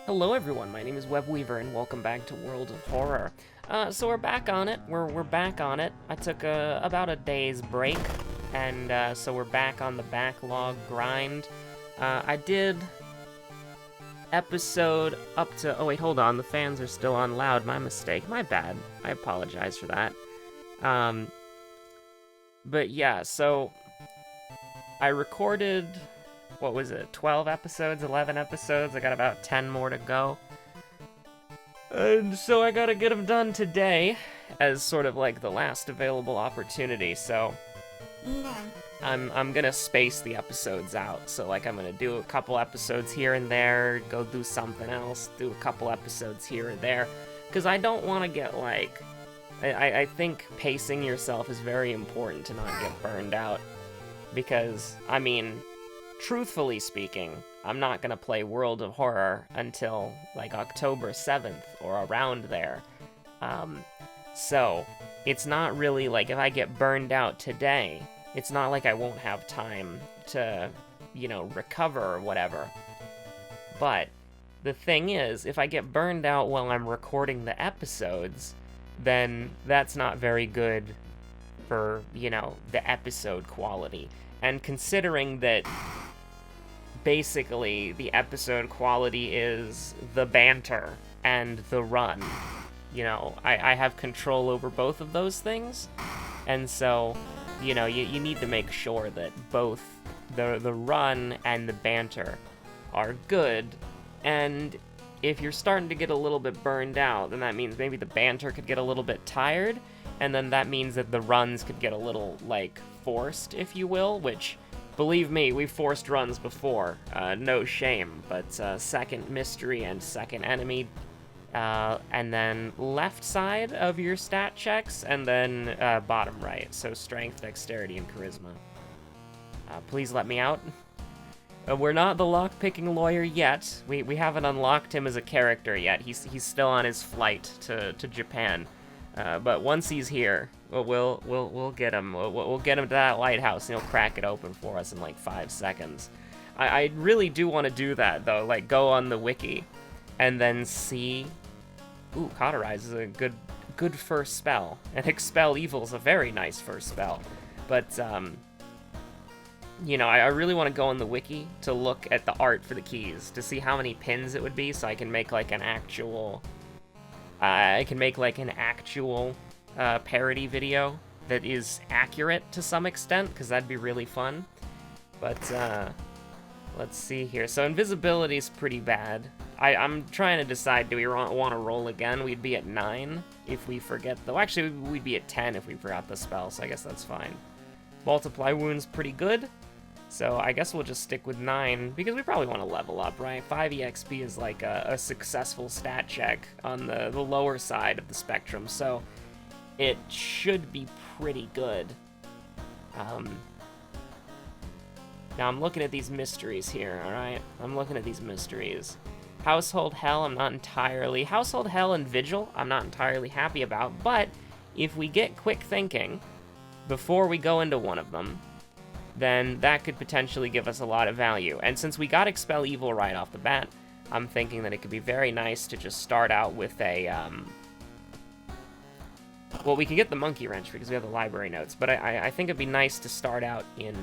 Hello everyone, my name is Webweaver and welcome back to World of Horror. So we're back on it, we're back on it. I took about a day's break, and so we're back on the backlog grind. I did episode up to, oh wait, hold on, the fans are still on loud, my mistake, my bad. I apologize for that. But yeah, so I recorded, what was it, 12 episodes, 11 episodes? I got about 10 more to go. And so I gotta get them done today as sort of like the last available opportunity, so I'm gonna space the episodes out. So like I'm gonna do a couple episodes here and there, go do something else, do a couple episodes here and there, because I don't want to get like, I think pacing yourself is very important to not get burned out, because, I mean, truthfully speaking, I'm not gonna play World of Horror until, like, October 7th, or around there. So, it's not really like, if I get burned out today, it's not like I won't have time to, you know, recover or whatever. But, the thing is, if I get burned out while I'm recording the episodes, then that's not very good for, you know, the episode quality. And considering that basically the episode quality is the banter and the run, you know, I have control over both of those things, and so, you know, you need to make sure that both the run and the banter are good. And if you're starting to get a little bit burned out, then that means maybe the banter could get a little bit tired, and then that means that the runs could get a little, like, forced, if you will, which, believe me, we've forced runs before, no shame, but second mystery and second enemy, and then left side of your stat checks, and then bottom right, so strength, dexterity, and charisma. Please let me out. We're not the lock-picking lawyer yet. We haven't unlocked him as a character yet. He's still on his flight to Japan. But once he's here, we'll get him. We'll get him to that lighthouse, and he'll crack it open for us in like 5 seconds. I really do want to do that though. Like go on the wiki, and then see. Ooh, Cauterize is a good first spell, and Expel Evil is a very nice first spell. But you know, I really want to go on the wiki to look at the art for the keys to see how many pins it would be, so I can make like an actual. I can make like an actual parody video that is accurate to some extent, because that'd be really fun. But let's see here. So invisibility is pretty bad. I'm trying to decide, do we want to roll again? We'd be at 9 if we forget, though. Actually, we'd be at 10 if we forgot the spell, so I guess that's fine. Multiply wounds pretty good. So I guess we'll just stick with 9, because we probably want to level up, right? 5 EXP is like a successful stat check on the lower side of the spectrum, so it should be pretty good. Now I'm looking at these mysteries here, alright? I'm looking at these mysteries. Household Hell, I'm not entirely... Household Hell and Vigil, I'm not entirely happy about, but if we get quick thinking before we go into one of them, then that could potentially give us a lot of value. And since we got Expel Evil right off the bat, I'm thinking that it could be very nice to just start out with a, well, we can get the Monkey Wrench because we have the library notes, but I think it'd be nice to start out in,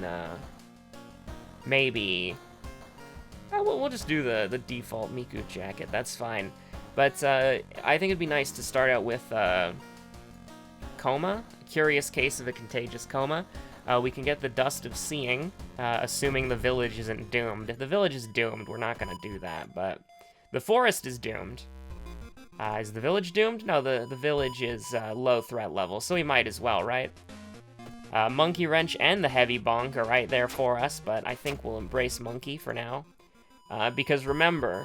maybe... we'll just do the default Miku jacket, that's fine. But I think it'd be nice to start out with Coma, Curious Case of a Contagious Coma. We can get the Dust of Seeing, assuming the village isn't doomed. If the village is doomed, we're not going to do that, but the forest is doomed. Is the village doomed? No, the village is low threat level, so we might as well, right? Monkey Wrench and the Heavy Bonk are right there for us, but I think we'll embrace Monkey for now. Because remember,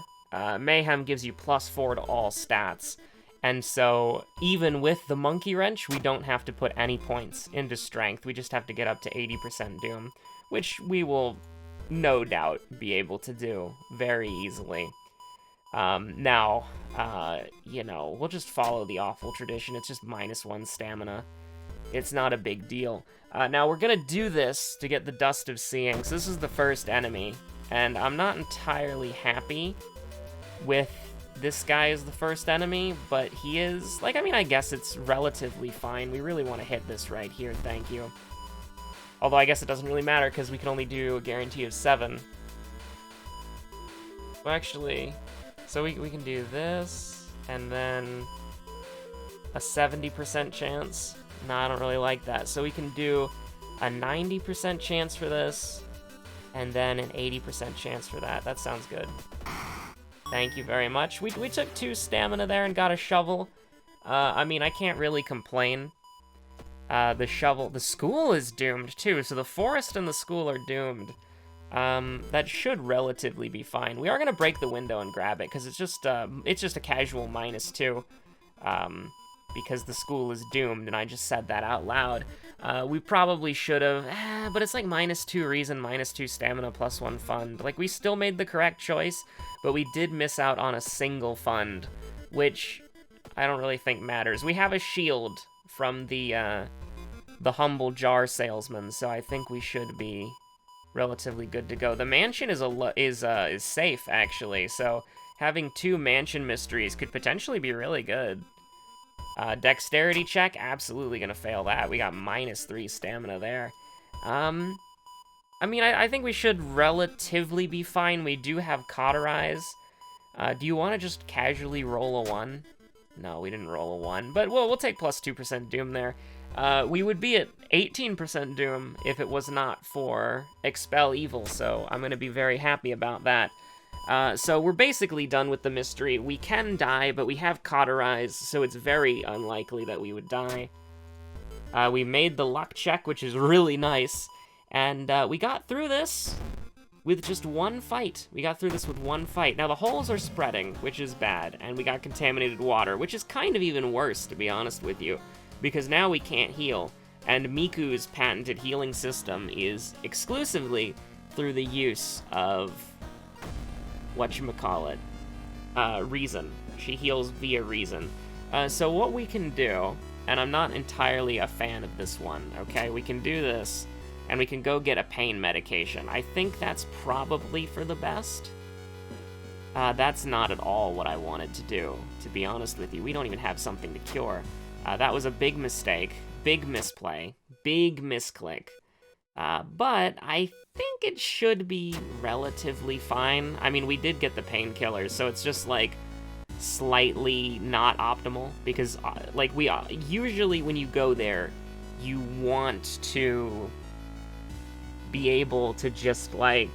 Mayhem gives you +4 to all stats. And so, even with the Monkey Wrench, we don't have to put any points into Strength. We just have to get up to 80% Doom, which we will, no doubt, be able to do very easily. Now, you know, we'll just follow the awful tradition. It's just -1 stamina. It's not a big deal. Now, we're gonna do this to get the Dust of Seeing. So this is the first enemy, and I'm not entirely happy with this guy is the first enemy, but he is, like, I mean, I guess it's relatively fine. We really want to hit this right here, thank you. Although I guess it doesn't really matter, because we can only do a guarantee of 7. Well, actually, so we can do this, and then a 70% chance. No, I don't really like that. So we can do a 90% chance for this, and then an 80% chance for that. That sounds good. Thank you very much. We took 2 stamina there and got a shovel. I mean, I can't really complain. The school is doomed too, so the forest and the school are doomed. That should relatively be fine. We are gonna break the window and grab it, because it's just a casual -2. Because the school is doomed, and I just said that out loud. We probably should have, but it's like -2 reason, -2 stamina, +1 fund. Like, we still made the correct choice, but we did miss out on a single fund, which I don't really think matters. We have a shield from the humble jar salesman, so I think we should be relatively good to go. The mansion is safe, actually, so having 2 mansion mysteries could potentially be really good. Dexterity check, absolutely gonna fail that. We got -3 stamina there. I mean, I think we should relatively be fine. We do have cauterize. Do you want to just casually roll a 1? No, we didn't roll a 1, but we'll take +2% doom there. We would be at 18% doom if it was not for expel evil, so I'm gonna be very happy about that. So we're basically done with the mystery. We can die, but we have cauterize, so it's very unlikely that we would die. We made the luck check, which is really nice, and we got through this with just 1 fight. We got through this with 1 fight. Now, the holes are spreading, which is bad, and we got contaminated water, which is kind of even worse, to be honest with you, because now we can't heal, and Miku's patented healing system is exclusively through the use of whatchamacallit, reason. She heals via reason. So what we can do, and I'm not entirely a fan of this one, okay? We can do this, and we can go get a pain medication. I think that's probably for the best. That's not at all what I wanted to do, to be honest with you. We don't even have something to cure. That was a big mistake, big misplay, big misclick. But I think it should be relatively fine. I mean, we did get the painkillers, so it's just, like, slightly not optimal, because, like, usually when you go there, you want to be able to just, like,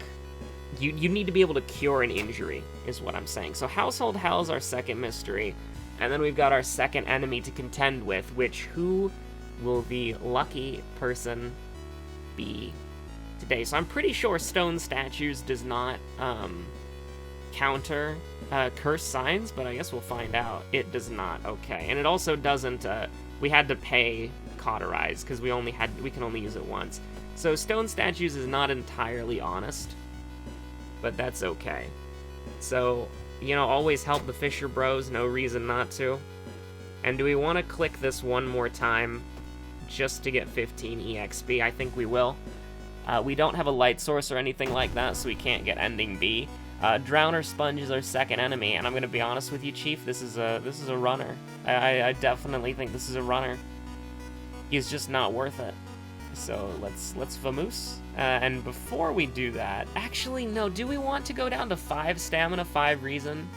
you need to be able to cure an injury, is what I'm saying. So Household Hell is our second mystery, and then we've got our second enemy to contend with, which, who will the lucky person be today? So I'm pretty sure stone statues does not counter curse signs, but I guess we'll find out. It does not. Okay, and it also doesn't. We had to pay cauterize because we can only use it once. So stone statues is not entirely honest, but that's okay. So, you know, always help the Fisher Bros. No reason not to. And do we want to click this one more time just to get 15 EXP? I think we will. We don't have a light source or anything like that, so we can't get ending B. Drowner Sponge is our second enemy, and I'm gonna be honest with you, Chief. This is a runner. I definitely think this is a runner. He's just not worth it. So let's vamoose. And before we do that, actually no. Do we want to go down to 5 stamina, 5 reason?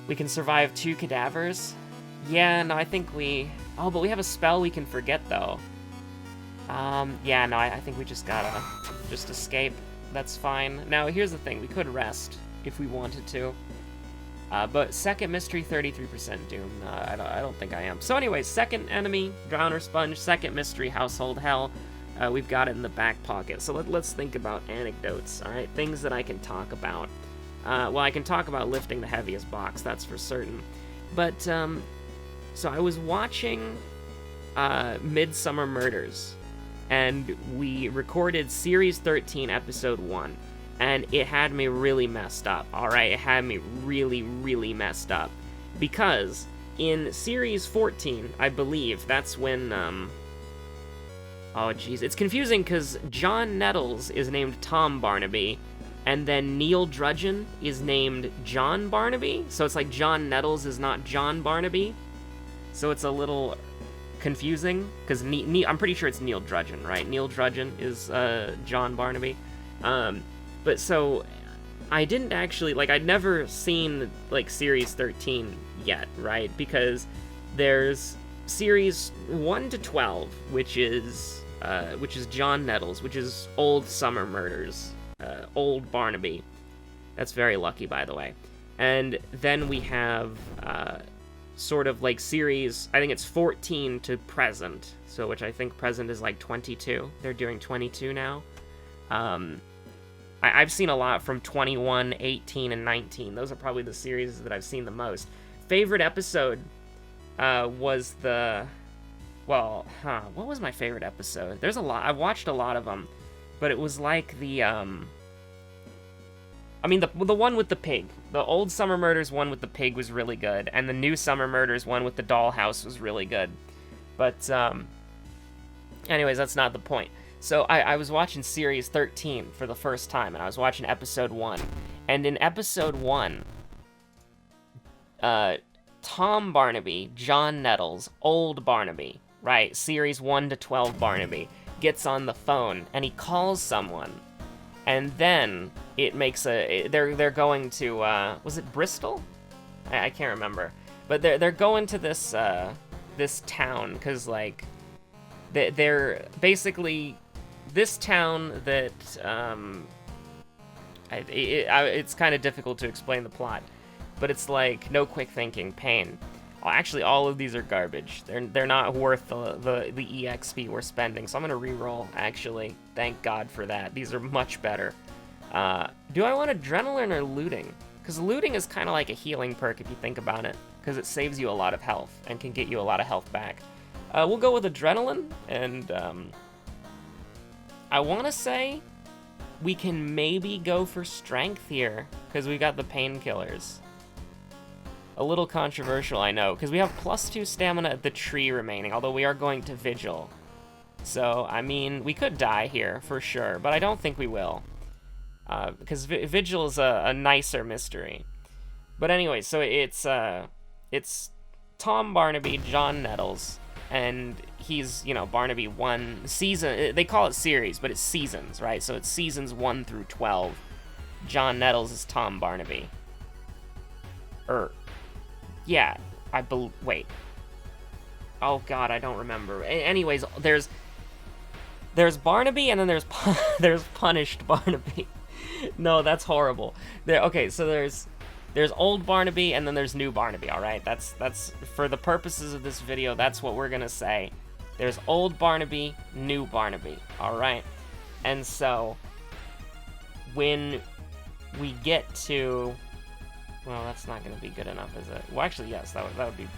We can survive 2 cadavers. Yeah, no, I think we. Oh, but we have a spell we can forget though. Yeah, no, I think we just gotta escape. That's fine. Now, here's the thing. We could rest if we wanted to. But second mystery, 33% doom. I don't think I am. So anyways, second enemy, Drowner Sponge. Second mystery, Household Hell. We've got it in the back pocket. So let's think about anecdotes, all right? Things that I can talk about. Well, I can talk about lifting the heaviest box, that's for certain. But, so I was watching Midsummer Murders, and we recorded Series 13, Episode 1, and it had me really messed up, alright? It had me really, really messed up. Because in Series 14, I believe, that's when, oh jeez, it's confusing because John Nettles is named Tom Barnaby, And then Neil Drudgeon is named John Barnaby. So it's like John Nettles is not John Barnaby. So it's a little confusing, because I'm pretty sure it's Neil Drudgeon, right? Neil Drudgeon is John Barnaby. But so I didn't actually, like, I'd never seen, like, Series 13 yet, right? Because there's Series 1 to 12, which is John Nettles, which is Old Summer Murders. Old Barnaby. That's very lucky, by the way. And then we have sort of like series, I think it's 14 to present, so which I think present is like 22. They're doing 22 now. I've seen a lot from 21, 18, and 19. Those are probably the series that I've seen the most. Favorite episode was what was my favorite episode? There's a lot. I've watched a lot of them. But it was like the, I mean, the one with the pig. The Old Summer Murders one with the pig was really good, and the New Summer Murders one with the dollhouse was really good. But, anyways, that's not the point. So I was watching Series 13 for the first time, and I was watching Episode 1. And in Episode 1, Tom Barnaby, John Nettles, Old Barnaby, right, Series 1 to 12 Barnaby, gets on the phone and he calls someone, and then it makes they're going to was it Bristol? I can't remember, but they're going to this this town, because like they're basically this town that it's kind of difficult to explain the plot, but it's like no quick thinking, pain. Actually, all of these are garbage. They're not worth the EXP we're spending, so I'm gonna reroll, actually. Thank God for that. These are much better. Do I want adrenaline or looting? Because looting is kind of like a healing perk if you think about it, because it saves you a lot of health and can get you a lot of health back. We'll go with adrenaline, and I want to say we can maybe go for strength here, because we got the painkillers. A little controversial, I know, because we have +2 stamina at the tree remaining, although we are going to Vigil. So, I mean, we could die here, for sure, but I don't think we will. Because Vigil is a nicer mystery. But anyway, so it's Tom Barnaby, John Nettles, and he's, Barnaby 1 season, they call it series, but it's seasons, right? So it's seasons 1 through 12. John Nettles is Tom Barnaby. Yeah, wait. Oh god, I don't remember. Anyways, there's Barnaby, and then there's Punished Barnaby. No, that's horrible. Okay, so there's Old Barnaby, and then there's New Barnaby, alright? That's for the purposes of this video, that's what we're gonna say. There's Old Barnaby, New Barnaby, alright? And so, when we get to... Well, that's not going to be good enough, is it? Well, actually, yes, that would be...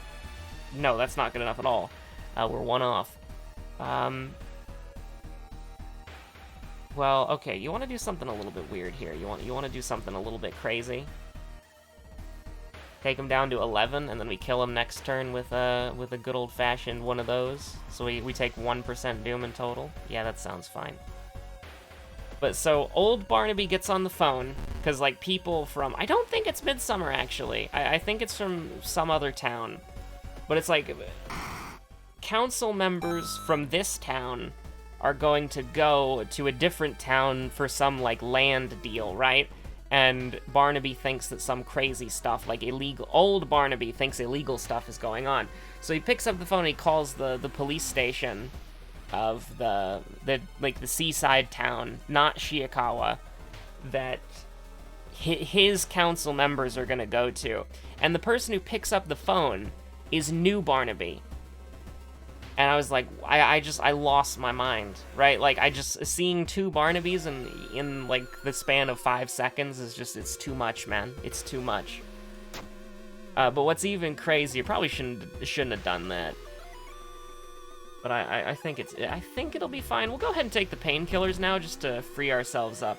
No, that's not good enough at all. We're one off. Well, okay, you want to do something a little bit weird here. You want to do something a little bit crazy. Take him down to 11, and then we kill him next turn with a good old-fashioned one of those. So we take 1% doom in total. Yeah, that sounds fine. But so, Old Barnaby gets on the phone, because, like, people from... I don't think it's Midsummer, actually. I think it's from some other town. But it's like... council members from this town are going to go to a different town for some, like, land deal, right? And Barnaby thinks that some crazy stuff, like illegal... Old Barnaby thinks illegal stuff is going on. So he picks up the phone and he calls the police station of the seaside town, not Shiikawa, that his council members are gonna go to. And the person who picks up the phone is New Barnaby. And I was like, I lost my mind, right? Like, seeing 2 Barnabys in like, the span of 5 seconds is just, it's too much, man. It's too much. But what's even crazier, probably shouldn't have done that. But I think it'll be fine. We'll go ahead and take the painkillers now, just to free ourselves up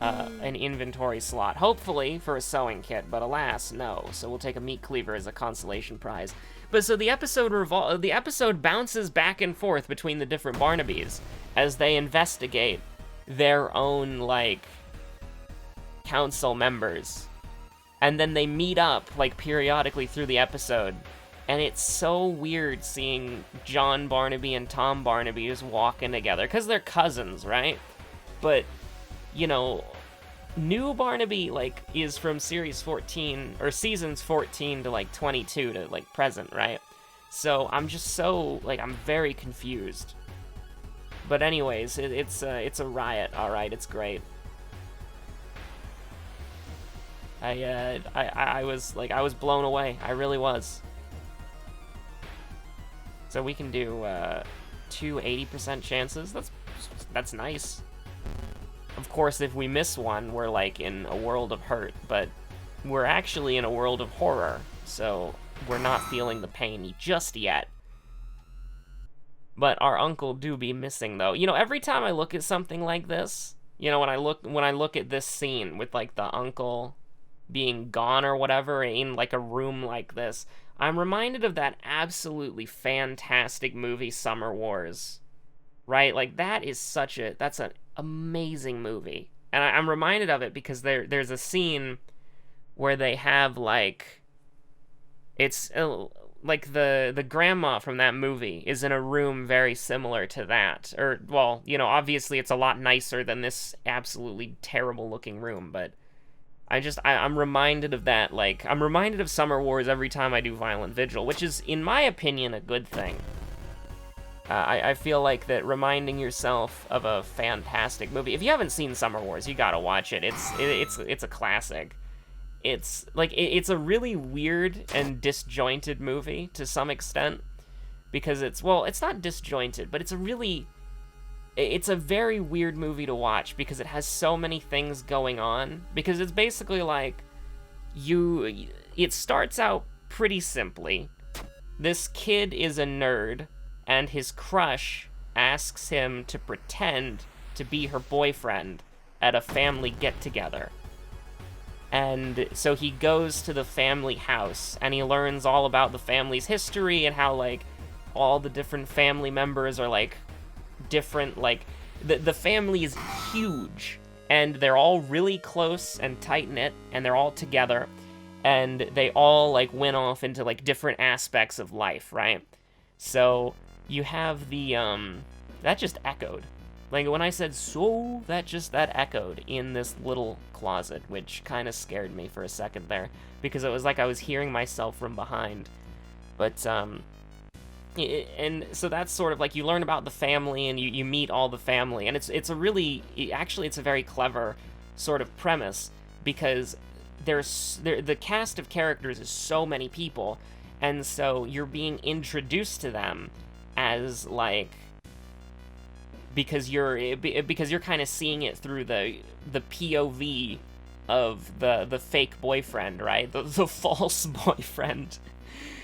an inventory slot, hopefully for a sewing kit, but alas, no. So we'll take a meat cleaver as a consolation prize. But so the episode bounces back and forth between the different Barnabys as they investigate their own, like, council members. And then they meet up, like, periodically through the episode. And it's so weird seeing John Barnaby and Tom Barnaby just walking together, because they're cousins, right? But, you know, new Barnaby, like, is from series 14, or seasons 14 to, like, 22 to, like, present, right? So I'm just so, like, I'm very confused. But anyways, it's a riot, alright, it's great. I was blown away, I really was. So we can do, 2 80% chances, that's nice. Of course, if we miss one, we're, like, in a world of hurt, but we're actually in a world of horror, so we're not feeling the pain just yet. But our uncle do be missing, though. You know, every time I look at something like this, you know, when I look at this scene with, like, the uncle being gone or whatever in, like, a room like this, I'm reminded of that absolutely fantastic movie, Summer Wars. Right? Like, that's an amazing movie. And I'm reminded of it because there's a scene where they have, like, it's, like, the grandma from that movie is in a room very similar to that. Or, well, you know, obviously it's a lot nicer than this absolutely terrible-looking room, but I'm reminded of that, like, I'm reminded of Summer Wars every time I do Violent Vigil, which is, in my opinion, a good thing. I feel like that reminding yourself of a fantastic movie. If you haven't seen Summer Wars, you gotta watch it. It's a classic. It's like it's a really weird and disjointed movie to some extent because it's not disjointed, but it's a very weird movie to watch because it has so many things going on. Because it's basically like it starts out pretty simply. This kid is a nerd. And his crush asks him to pretend to be her boyfriend at a family get-together. And so he goes to the family house, and he learns all about the family's history and how, like, all the different family members are, like, different, like, the family is huge, and they're all really close and tight-knit, and they're all together, and they all, like, went off into, like, different aspects of life, right? So you have the, that just echoed. Like, when I said so, that echoed in this little closet, which kind of scared me for a second there, because it was like I was hearing myself from behind. But, and so that's sort of like, you learn about the family, and you meet all the family, and it's a very clever sort of premise, because the cast of characters is so many people, and so you're being introduced to them as, like, because you're kind of seeing it through the POV of the fake boyfriend, right? The false boyfriend.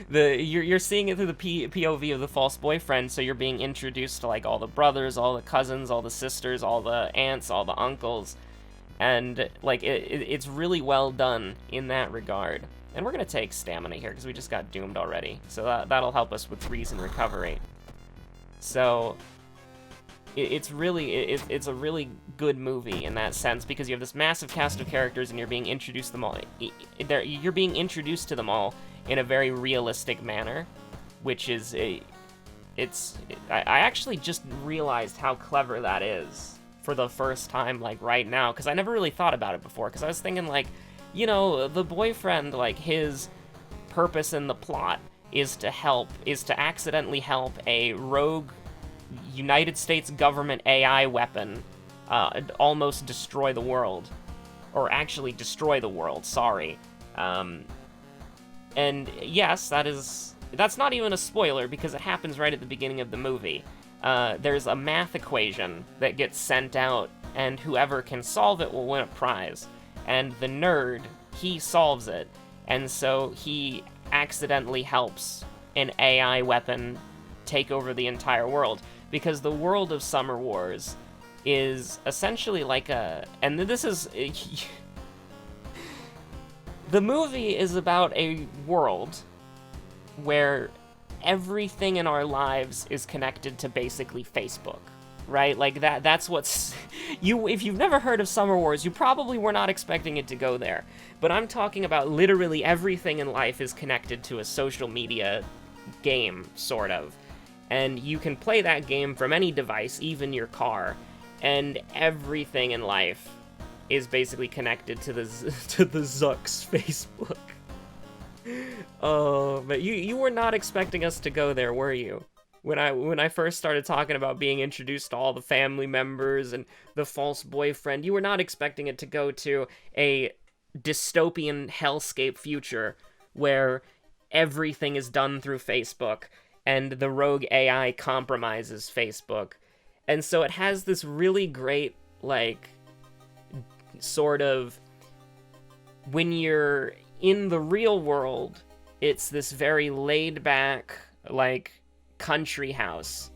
You're seeing it through the POV of the false boyfriend, so you're being introduced to, like, all the brothers, all the cousins, all the sisters, all the aunts, all the uncles, and, like, it's really well done in that regard. And we're gonna take stamina here because we just got doomed already, so that'll help us with reason recovery. So it's a really good movie in that sense because you have this massive cast of characters and you're being introduced to them all. You're being introduced to them all in a very realistic manner, which is I actually just realized how clever that is for the first time, like, right now, because I never really thought about it before, because I was thinking, like, you know, the boyfriend, like, his purpose in the plot is to accidentally help a rogue United States government AI weapon almost destroy the world. Or actually destroy the world, sorry. And yes, that's not even a spoiler because it happens right at the beginning of the movie. There's a math equation that gets sent out, and whoever can solve it will win a prize. And the nerd, he solves it, and so he accidentally helps an AI weapon take over the entire world, because the world of Summer Wars is essentially like a... And this is... The movie is about a world where everything in our lives is connected to basically Facebook, right? Like that's what's... If you've never heard of Summer Wars, you probably were not expecting it to go there. But I'm talking about literally everything in life is connected to a social media game, sort of. And you can play that game from any device, even your car, and everything in life is basically connected to the Zuck's Facebook. Oh, but you were not expecting us to go there, were you? When I first started talking about being introduced to all the family members and the false boyfriend, you were not expecting it to go to a dystopian hellscape future where everything is done through Facebook and the rogue AI compromises Facebook. And so it has this really great, like, sort of, when you're in the real world, it's this very laid-back, like, country house.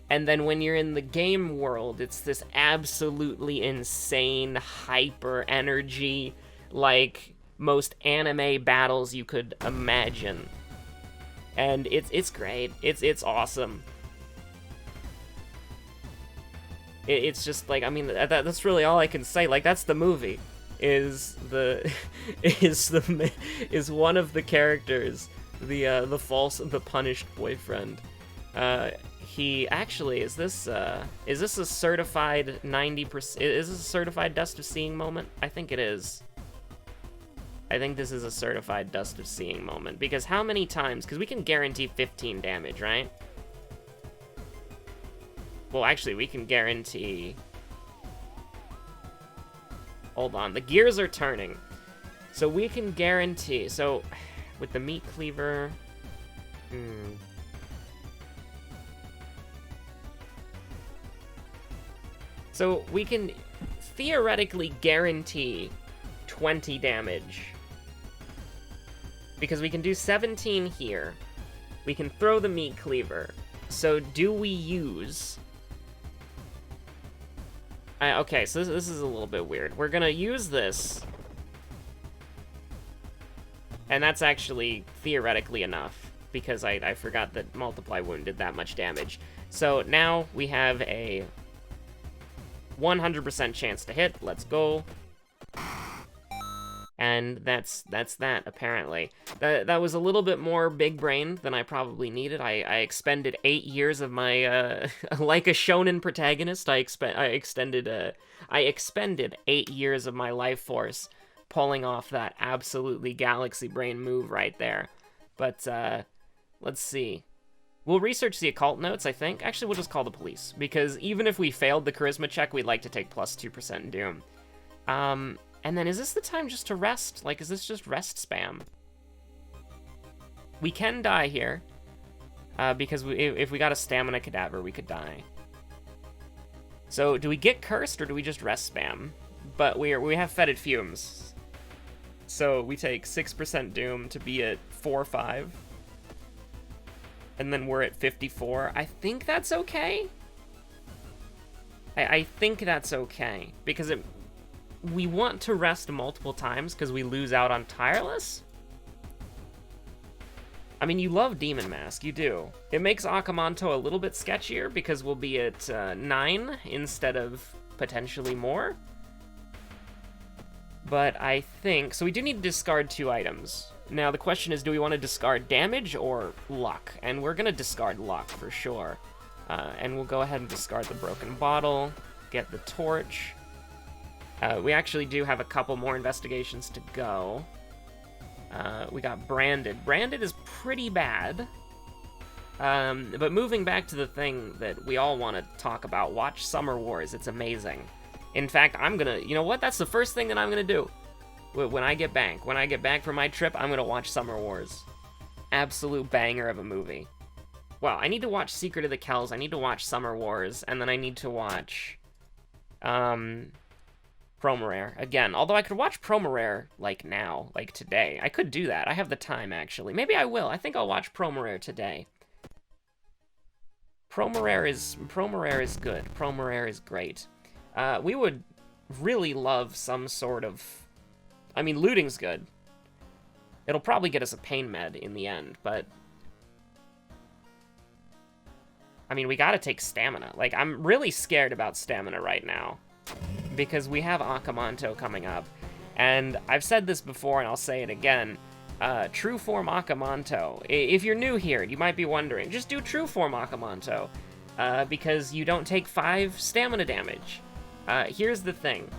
And then when you're in the game world, it's this absolutely insane, hyper-energy, like, most anime battles you could imagine. And it's great. It's awesome. It's just, like, I mean, that's really all I can say. Like, that's the movie. Is one of the characters, the punished boyfriend. He actually, is this a certified 90%, is this a certified Dust of Seeing moment? I think it is. I think this is a certified Dust of Seeing moment, because how many times, because we can guarantee 15 damage, right? Well, actually, we can guarantee... Hold on, the gears are turning. So we can guarantee, so with the meat cleaver... So we can theoretically guarantee 20 damage. Because we can do 17 here. We can throw the meat cleaver. So do we use... okay, so this is a little bit weird. We're gonna use this. And that's actually theoretically enough, because I forgot that Multiply Wound did that much damage. So now we have a 100% chance to hit. Let's go. And that's that, apparently. That was a little bit more big-brained than I probably needed. I expended 8 years of my, like a shonen protagonist, I expended 8 years of my life force pulling off that absolutely galaxy brain move right there. But, let's see. We'll research the occult notes, I think. Actually, we'll just call the police, because even if we failed the charisma check, we'd like to take plus 2% in Doom. And then is this the time just to rest? Like, is this just rest spam? We can die here, because if we got a stamina cadaver, we could die. So do we get cursed, or do we just rest spam? But we have fetid fumes. So we take 6% Doom to be at 4-5. And then we're at 54. I think that's okay. I think that's okay, because we want to rest multiple times because we lose out on Tireless? I mean, you love Demon Mask, you do. It makes Akamanto a little bit sketchier because we'll be at 9 instead of potentially more. But I think... So we do need to discard 2 items. Now the question is, do we want to discard damage or luck? And we're going to discard luck for sure. And we'll go ahead and discard the broken bottle, get the torch. We actually do have a couple more investigations to go. We got Branded. Branded is pretty bad. But moving back to the thing that we all want to talk about, watch Summer Wars. It's amazing. In fact, I'm gonna... You know what? That's the first thing that I'm gonna do. When I get back. When I get back from my trip, I'm gonna watch Summer Wars. Absolute banger of a movie. Well, I need to watch Secret of the Kells. I need to watch Summer Wars. And then I need to watch... Promorare again, although I could watch Promorare like now, like today. I could do that. I have the time, actually. Maybe I will. I think I'll watch Promorare today. Promorare is good. Promorare is great. We would really love some sort of... I mean, looting's good. It'll probably get us a pain med in the end, but... I mean, we gotta take stamina. Like, I'm really scared about stamina right now, because we have Akamanto coming up. And I've said this before, and I'll say it again. True Form Akamanto. If you're new here, you might be wondering, just do True Form Akamanto, because you don't take 5 stamina damage. Here's the thing.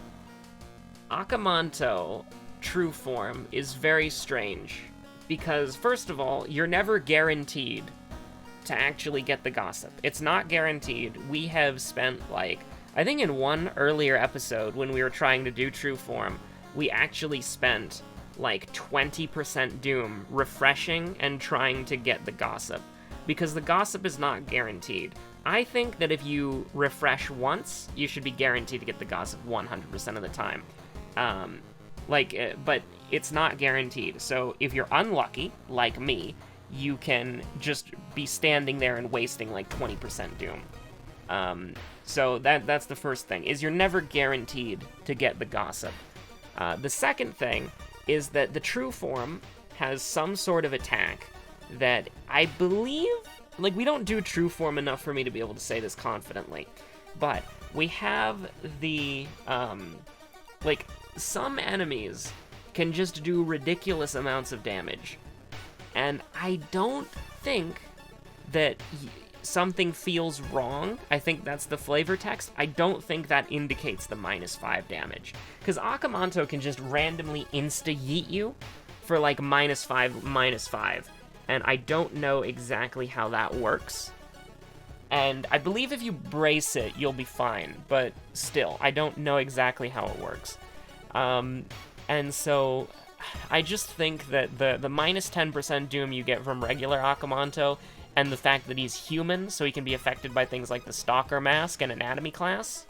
Akamanto True Form is very strange, because, first of all, you're never guaranteed to actually get the gossip. It's not guaranteed. We have spent, like, I think in one earlier episode, when we were trying to do True Form, we actually spent like 20% doom refreshing and trying to get the gossip, because the gossip is not guaranteed. I think that if you refresh once, you should be guaranteed to get the gossip 100% of the time. But it's not guaranteed. So if you're unlucky, like me, you can just be standing there and wasting like 20% doom. So that's the first thing, is you're never guaranteed to get the gossip. The second thing is that the True Form has some sort of attack that I believe, like, we don't do True Form enough for me to be able to say this confidently, but we have the, like, some enemies can just do ridiculous amounts of damage, and I don't think that something feels wrong. I think that's the flavor text. I don't think that indicates the -5 damage. Because Akamanto can just randomly insta-yeet you for like -5. And I don't know exactly how that works. And I believe if you brace it, you'll be fine. But still, I don't know exactly how it works. And so I just think that the -10% doom you get from regular Akamanto, and the fact that he's human, so he can be affected by things like the Stalker Mask and Anatomy Class.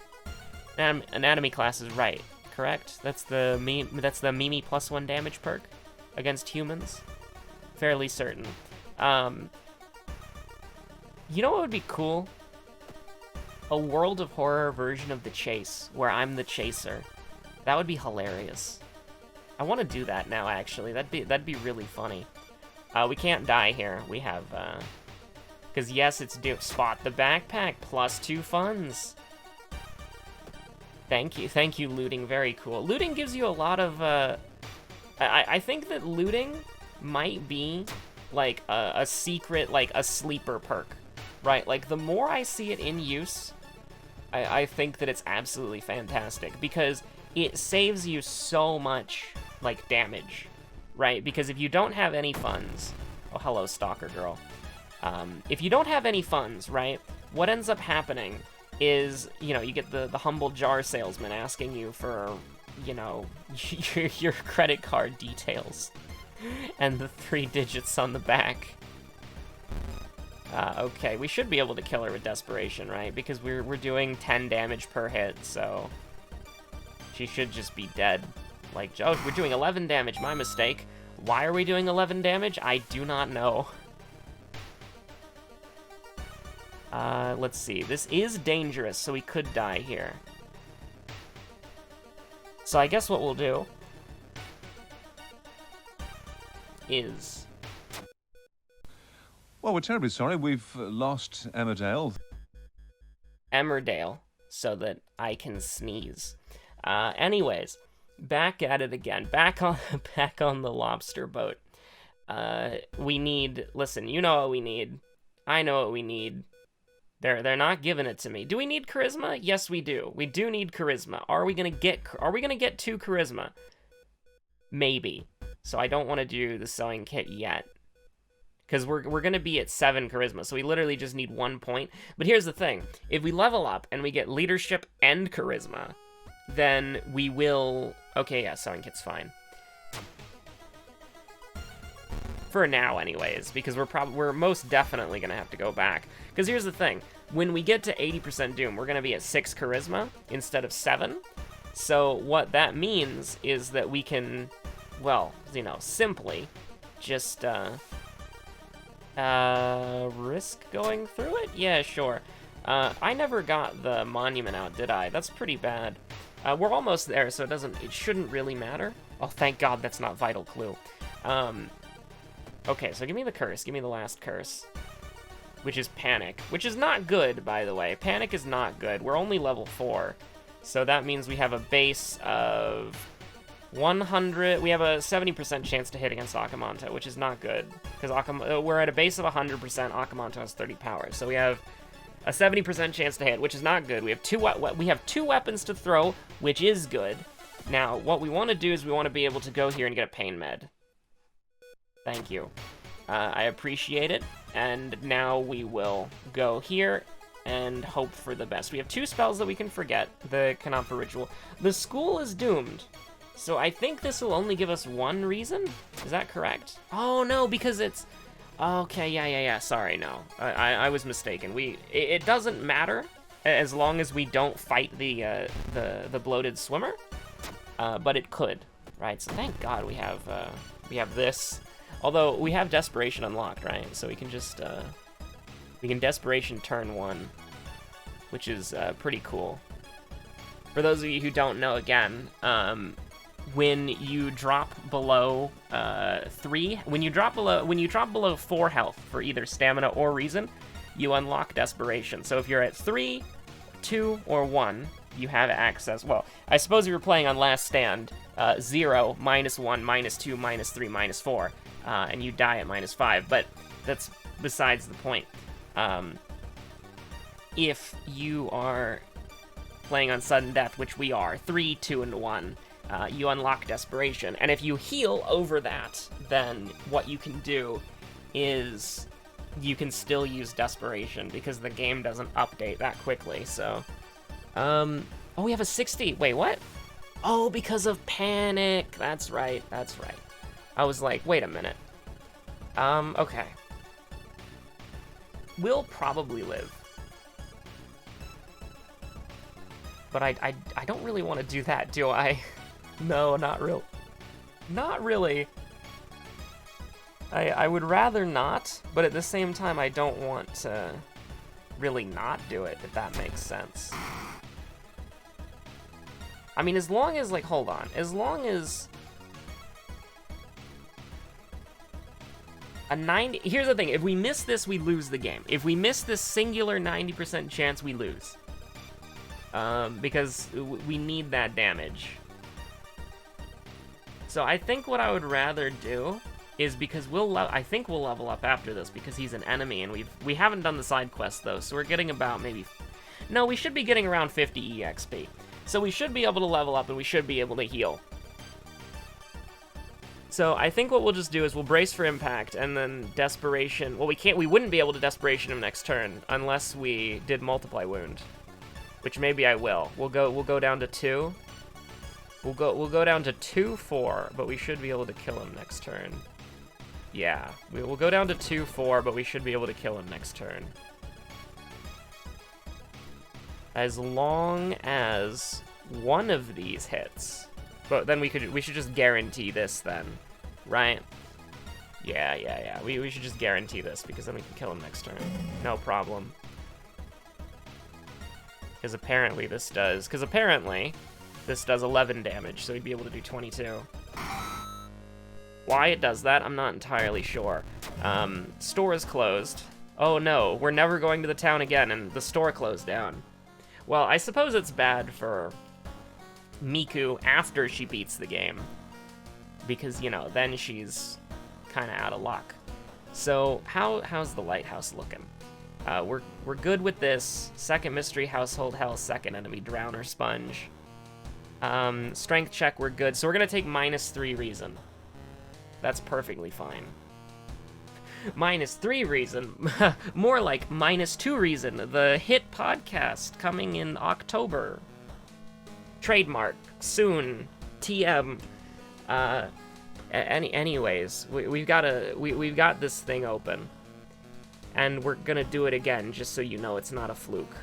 Anatomy Class is right, correct? That's the Mimi +1 damage perk against humans. Fairly certain. You know what would be cool? A World of Horror version of The Chase, where I'm the chaser. That would be hilarious. I want to do that now, actually. That'd be really funny. We can't die here. We have, because yes, it's due. Spot the backpack, +2 funds. Thank you, looting. Very cool. Looting gives you a lot of, I think that looting might be, like, a secret, like, a sleeper perk, right? Like, the more I see it in use, I think that it's absolutely fantastic, because it saves you so much, like, damage, right? Because if you don't have any funds... Oh, hello, Stalker Girl. If you don't have any funds, right, what ends up happening is, you know, you get the humble jar salesman asking you for, you know, your credit card details and the 3 digits on the back. Okay, we should be able to kill her with Desperation, right? Because we're doing 10 damage per hit, so she should just be dead. Like, oh, we're doing 11 damage, my mistake. Why are we doing 11 damage? I do not know. Let's see. This is dangerous, so we could die here. So I guess what we'll do is... Well, we're terribly sorry. We've lost Emmerdale. Emmerdale, so that I can sneeze. Anyways, back at it again. Back on the lobster boat. We need... Listen, you know what we need. I know what we need. They're not giving it to me. Do we need charisma? Yes, we do. We do need charisma. Are we gonna get 2 charisma? Maybe. So I don't want to do the sewing kit yet, because we're gonna be at 7 charisma. So we literally just need 1 point. But here's the thing: if we level up and we get leadership and charisma, then we will. Okay, yeah, sewing kit's fine. For now, anyways, because we're most definitely gonna have to go back. Because here's the thing: when we get to 80% doom, we're gonna be at 6 charisma instead of 7. So what that means is that we can, well, you know, simply just risk going through it. Yeah, sure. I never got the monument out, did I? That's pretty bad. We're almost there, so it shouldn't really matter. Oh, thank God that's not Vital Clue. Okay, so give me the curse. Give me the last curse. Which is Panic. Which is not good, by the way. Panic is not good. We're only level 4. So that means we have a base of 100. We have a 70% chance to hit against Akamanto, which is not good. Because we're at a base of 100%. Akamanto has 30 power. So we have a 70% chance to hit, which is not good. We have two weapons to throw, which is good. Now, what we want to do is we want to be able to go here and get a pain med. Thank you. I appreciate it. And now we will go here and hope for the best. We have 2 spells that we can forget. The Kanapa Ritual. The school is doomed. So I think this will only give us 1 reason? Is that correct? Oh, no, because it's... Okay, yeah. Sorry, no. I was mistaken. It doesn't matter as long as we don't fight the bloated swimmer. But it could, right? So thank God we have this. Although we have Desperation unlocked, right? So we can just we can Desperation turn 1, which is pretty cool. For those of you who don't know, again, when you drop below 3, when you drop below 4 health for either stamina or reason, you unlock Desperation. So if you're at 3, 2, or 1, you have access. Well, I suppose if you're playing on Last Stand, 0, -1, -2, -3, -4, and you die at -5. But that's besides the point. If you are playing on Sudden Death, which we are, 3, 2, and 1. You unlock Desperation. And if you heal over that, then what you can do is you can still use Desperation because the game doesn't update that quickly, so... Oh, we have a 60. Wait, what? Oh, because of Panic. That's right. I was like, wait a minute. Okay. We'll probably live. But I don't really want to do that, do I? No, not really. I would rather not, but at the same time, I don't want to really not do it, if that makes sense. I mean, as long as, like, hold on. As long as a 90... Here's the thing. If we miss this, we lose the game. If we miss this singular 90% chance, we lose. Because we need that damage. So I think what I would rather do is, because I think we'll level up after this because he's an enemy, and we haven't done the side quest though, so we're getting about maybe... No, we should be getting around 50 EXP. So we should be able to level up and we should be able to heal. So I think what we'll just do is we'll brace for impact and then Desperation... Well, we wouldn't be able to Desperation him next turn unless we did Multiply Wound. Which maybe I will. We'll go down to 2. We'll go down to 2-4, but we should be able to kill him next turn. Yeah, we'll go down to 2-4, but we should be able to kill him next turn. As long as one of these hits. But then we should just guarantee this then, right? Yeah. We should just guarantee this because then we can kill him next turn. No problem. Because apparently this does 11 damage, so he'd be able to do 22. Why it does that, I'm not entirely sure. Store is closed. Oh no, we're never going to the town again, and the store closed down. Well, I suppose it's bad for Miku after she beats the game. Because, you know, then she's kind of out of luck. So, how's the lighthouse looking? We're good with this. Second mystery household hell, second enemy drown or sponge. Strength check, we're good. So we're gonna take -3 reason. That's perfectly fine. -3 reason. More like -2 reason. The hit podcast coming in October. Trademark soon. TM. Anyways, we've got this thing open. And we're gonna do it again, just so you know it's not a fluke.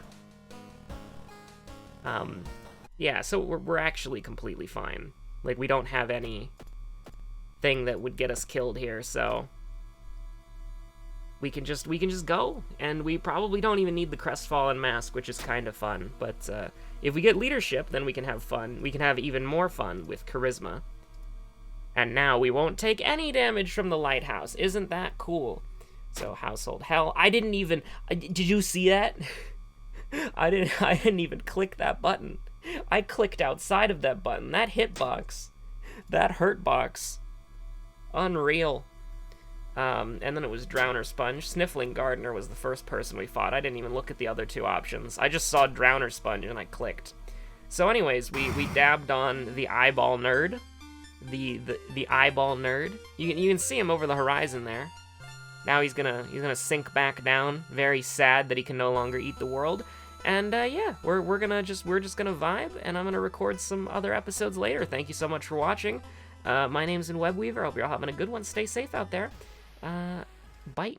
Yeah, so we're actually completely fine. Like, we don't have any thing that would get us killed here, so... we can just go, and we probably don't even need the Crestfallen Mask, which is kind of fun. But if we get leadership, then we can have fun. We can have even more fun with charisma. And now we won't take any damage from the lighthouse. Isn't that cool? So household hell. I didn't even. Did you see that? I didn't even click that button. I clicked outside of that button. That hitbox, that hurt box, unreal. And then it was Drowner Sponge. Sniffling Gardener was the first person we fought. I didn't even look at the other two options. I just saw Drowner Sponge and I clicked. So anyways, we dabbed on the eyeball nerd. The eyeball nerd. You can see him over the horizon there. Now he's gonna sink back down. Very sad that he can no longer eat the world. And yeah, we're just gonna vibe, and I'm gonna record some other episodes later. Thank you so much for watching. My name's Webweaver. I hope you're all having a good one. Stay safe out there. Bye.